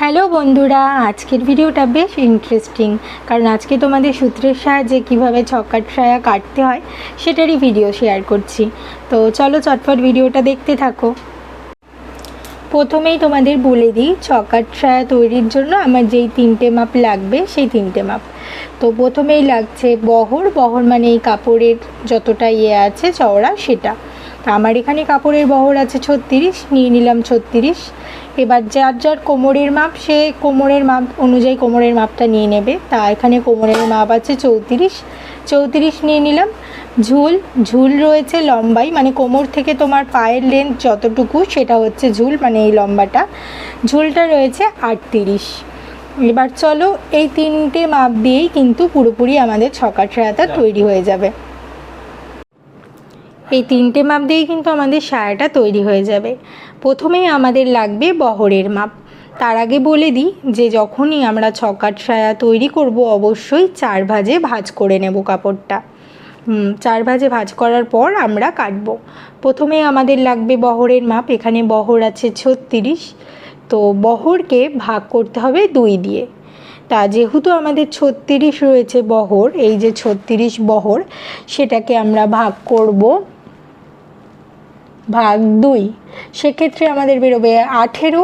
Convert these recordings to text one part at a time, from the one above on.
Hello বন্ধুরা, আজকের ভিডিওটা বেশ ইন্টারেস্টিং, কারণ আজকে তোমাদের সূত্রের সাহায্যে কীভাবে ছক্কার সায়া কাটতে হয় সেটারই ভিডিও শেয়ার করছি। তো চলো চটপট ভিডিওটা দেখতে থাকো। প্রথমেই তোমাদের বলে দিই, ছক্কার সায়া তৈরির জন্য আমার যেই তিনটে মাপ লাগবে সেই তিনটে মাপ। তো প্রথমেই লাগছে বহর মানে এই কাপড়ের যতটা আছে চওড়া সেটা। তো আমার এখানে কাপড়ের বহর আছে 36, নিয়ে নিলাম 36। এবার যার যার কোমরের মাপ সে কোমরের মাপ অনুযায়ী কোমরের মাপটা নিয়ে নেবে। তা এখানে কোমরের মাপ আছে 34 নিয়ে নিলাম। ঝুল রয়েছে লম্বাই, মানে কোমর থেকে তোমার পায়ের লেন্থ যতটুকু সেটা হচ্ছে ঝুল, মানে এই লম্বাটা। ঝুলটা রয়েছে 38। এবার চলো এই তিনটে মাপ দিয়েই কিন্তু পুরোপুরি আমাদের ছক্কার সায়াটা তৈরি হয়ে যাবে। এই তিনটে মাপ দিয়েই কিন্তু আমাদের সায়াটা তৈরি হয়ে যাবে। প্রথমেই আমাদের লাগবে বহরের মাপ। তার আগে বলে দিই যে যখনই আমরা ছক্কার সায়া তৈরি করব অবশ্যই 4 ভাঁজে ভাঁজ করে নেব কাপড়টা। 4 ভাঁজে ভাঁজ করার পর আমরা কাটবো। প্রথমে আমাদের লাগবে বহরের মাপ। এখানে বহর আছে 36। তো বহরকে ভাগ করতে হবে 2 দিয়ে। তা যেহেতু আমাদের 36 রয়েছে বহর, এই যে 36 বহর, সেটাকে আমরা ভাগ করব ভাগ 2। সেক্ষেত্রে আমাদের বেরোবে 18।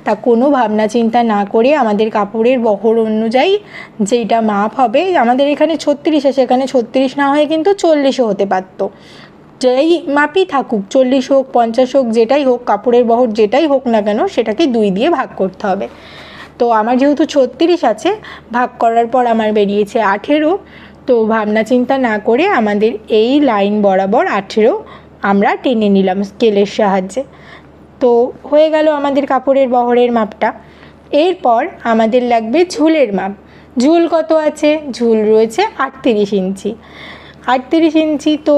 তা কোনো ভাবনা চিন্তা না করে আমাদের কাপড়ের বহর অনুযায়ী যেটা মাপ হবে, আমাদের এখানে 36 আছে, এখানে 36 না হয়ে কিন্তু 40ও হতে পারতো। যেই মাপই থাকুক, 40 হোক 50 হোক, যেটাই হোক, কাপড়ের বহর যেটাই হোক না কেন সেটাকে 2 দিয়ে ভাগ করতে হবে। তো আমার যেহেতু 36 আছে, ভাগ করার পর আমার বেরিয়েছে 18। তো ভাবনা চিন্তা না করে আমাদের এই লাইন বরাবর 18 আমরা টেনে নিলাম স্কেলের সাহায্যে। তো হয়ে গেল আমাদের কাপড়ের বহরের মাপটা। এরপর আমাদের লাগবে ঝুলের মাপ। ঝুল কত আছে? ঝুল রয়েছে 38 ইঞ্চি। 38 ইঞ্চি। তো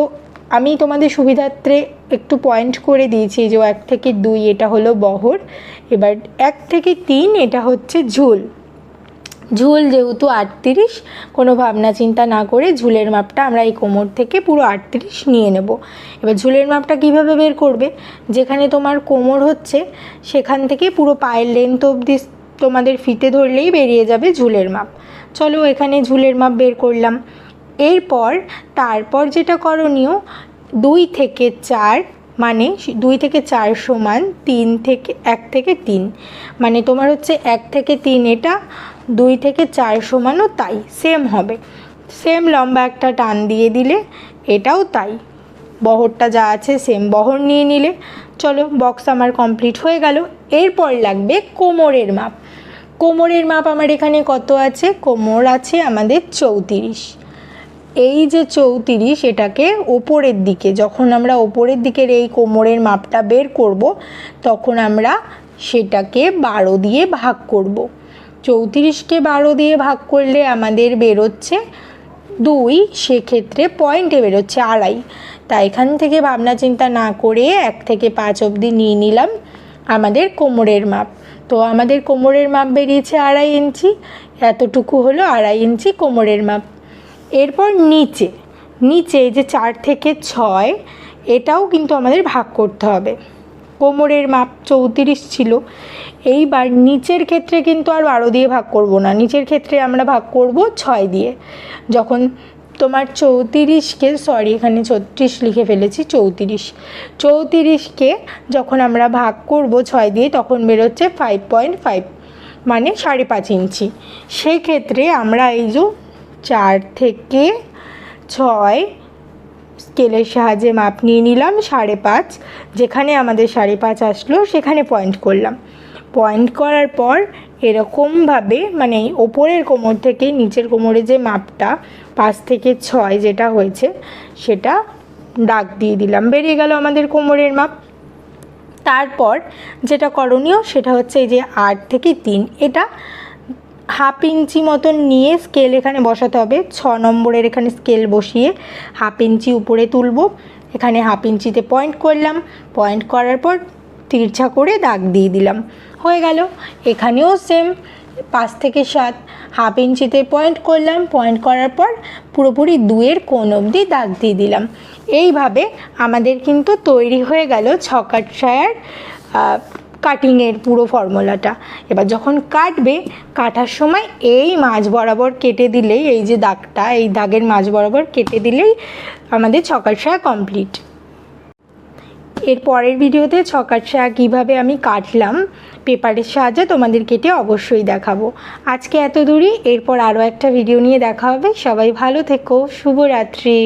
আমি তোমাদের সুবিধার্থে একটু পয়েন্ট করে দিয়েছি যে 1 থেকে 2 এটা হলো বহর, এবার 1 থেকে 3 এটা হচ্ছে ঝুল। ঝুল যেহেতু 38, কোনো ভাবনা চিন্তা না করে ঝুলের মাপটা আমরা এই কোমর থেকে পুরো 38 নিয়ে নেব। এবার ঝুলের মাপটা কিভাবে বের করবে? যেখানে তোমার কোমর হচ্ছে সেখান থেকে পুরো পায়ের লেন্থ অবধি তোমাদের ফিতে ধরলেই বেরিয়ে যাবে ঝুলের মাপ। চলো এখানে ঝুলের মাপ বের করলাম। তারপর যেটা করণীয়, 2 থেকে 4, মানে 2 থেকে 4 সমান 1 থেকে 3, মানে তোমার হচ্ছে 1 থেকে 3 এটা, 2 থেকে 4 সমানও তাই, সেম হবে। সেম লম্বা একটা টান দিয়ে দিলে এটাও তাই, বহরটা যা আছে সেম বহর নিয়ে নিলে। চলো বক্স আমার কমপ্লিট হয়ে গেল। এরপর লাগবে কোমরের মাপ। কোমরের মাপ আমার এখানে কত আছে? কোমর আছে আমাদের 34। এই যে 34, এটাকে ওপরের দিকে, যখন আমরা ওপরের দিকের এই কোমরের মাপটা বের করব তখন আমরা সেটাকে 12 দিয়ে ভাগ করব। 34কে 12 দিয়ে ভাগ করলে আমাদের বেরোচ্ছে 2, সেক্ষেত্রে পয়েন্টে বেরোচ্ছে 2.5। তাই এখান থেকে ভাবনা চিন্তা না করে 1 থেকে 5 অবধি নিয়ে নিলাম আমাদের কোমরের মাপ। তো আমাদের কোমরের মাপ বেরিয়েছে 2.5 ইঞ্চি। এতটুকু হলো 2.5 ইঞ্চি কোমরের মাপ। এরপর নিচে যে 4 থেকে 6, এটাও কিন্তু আমাদের ভাগ করতে হবে। কোমরের মাপ 34 ছিল, এইবার নিচের ক্ষেত্রে কিন্তু আর 12 দিয়ে ভাগ করব না, নিচের ক্ষেত্রে আমরা ভাগ করব 6 দিয়ে। যখন তোমার 34কে, এখানে 36 লিখে ফেলেছি, 34কে যখন আমরা ভাগ করব 6 দিয়ে তখন বেরোচ্ছে 5.5, মানে 5.5 ইঞ্চি। সেই ক্ষেত্রে আমরা এই যে 4 থেকে 6 স্কেলের সাহায্যে মাপ নিয়ে নিলাম 5.5। যেখানে আমাদের 5.5 আসলো সেখানে পয়েন্ট করলাম। পয়েন্ট করার পর এরকমভাবে, মানে ওপরের কোমর থেকে নিচের কোমরে যে মাপটা 5 থেকে 6 যেটা হয়েছে সেটা দাগ দিয়ে দিলাম, বেরিয়ে গেল আমাদের কোমরের মাপ। তারপর যেটা করণীয় সেটা হচ্ছে এই যে 8 থেকে 3, এটা 1/2 ইঞ্চি মতন নিয়ে স্কেল এখানে বসাতে হবে। 6 নম্বরের এখানে স্কেল বসিয়ে 1/2 ইঞ্চি উপরে তুলব। এখানে 1/2 ইঞ্চিতে পয়েন্ট করলাম, পয়েন্ট করার পর তিরছা করে দাগ দিয়ে দিলাম, হয়ে গেল। এখানেও সেম 5 থেকে 7 1/2 ইঞ্চিতে পয়েন্ট করলাম, পয়েন্ট করার পর পুরোপুরি 2-এর কোণ অবধি দাগ দিয়ে দিলাম। এইভাবে আমাদের কিন্তু তৈরি হয়ে গেল ছক্কার সায়ার কাটিংয়ের পুরো ফর্মুলাটা। এবার যখন কাটবে, কাটার সময় এই মাঝ বরাবর কেটে দিলেই, এই যে দাগটা, এই দাগের মাঝ বরাবর কেটে দিলেই আমাদের ছকার সায়া কমপ্লিট। এর পরের ভিডিওতে ছকার সায়া কীভাবে আমি কাটলাম পেপারের সাহায্যে তোমাদের কেটে অবশ্যই দেখাবো। আজকে এত দূরই, এরপর আরও একটা ভিডিও নিয়ে দেখা হবে। সবাই ভালো থেকো, শুভরাত্রি।